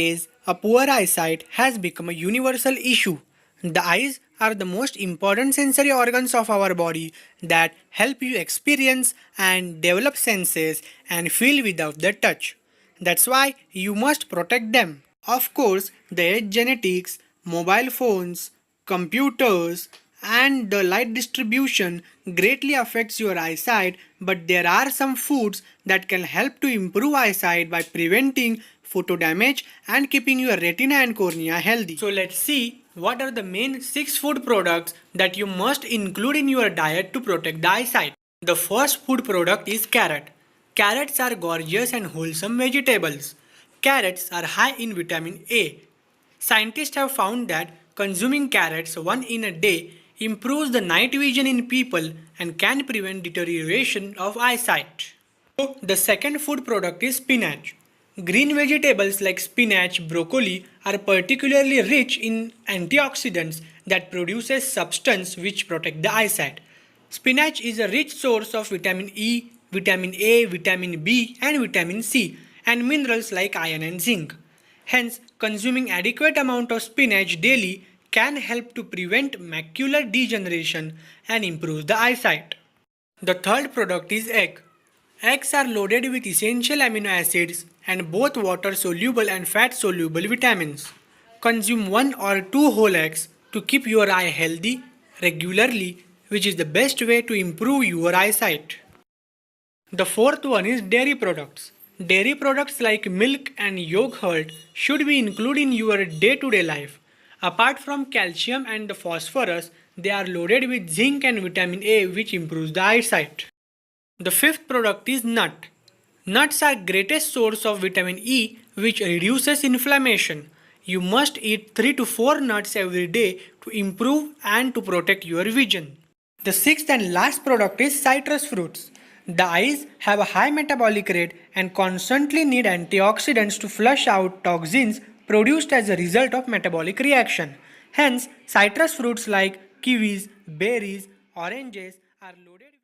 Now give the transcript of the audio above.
Nowadays, a poor eyesight has become a universal issue. The eyes are the most important sensory organs of our body that help you experience and develop senses and feel without the touch. That's why you must protect them. Of course, their genetics, mobile phones, computers, and the light distribution greatly affects your eyesight, but there are some foods that can help to improve eyesight by preventing photo damage and keeping your retina and cornea healthy. So let's see what are the main 6 food products that you must include in your diet to protect the eyesight. The first food product is carrot. Carrots are gorgeous and wholesome vegetables. Carrots are high in vitamin A. Scientists have found that consuming carrots one in a day improves the night vision in people and can prevent deterioration of eyesight. So, the second food product is spinach. Green vegetables like spinach, broccoli are particularly rich in antioxidants that produces substance which protect the eyesight. Spinach is a rich source of vitamin E, vitamin A, vitamin B and vitamin C and minerals like iron and zinc. Hence, consuming adequate amount of spinach daily can help to prevent macular degeneration and improve the eyesight. The third product is egg. Eggs are loaded with essential amino acids and both water soluble and fat soluble vitamins. Consume 1 or 2 whole eggs to keep your eye healthy regularly, which is the best way to improve your eyesight. The fourth one is dairy products. Dairy products like milk and yogurt should be included in your day-to-day life. Apart from calcium and the phosphorus, they are loaded with zinc and vitamin A which improves the eyesight. The fifth product is nut. Nuts are greatest source of vitamin E which reduces inflammation. You must eat 3 to 4 nuts every day to improve and to protect your vision. The sixth and last product is citrus fruits. The eyes have a high metabolic rate and constantly need antioxidants to flush out toxins produced as a result of metabolic reaction. Hence, citrus fruits like kiwis, berries, oranges are loaded with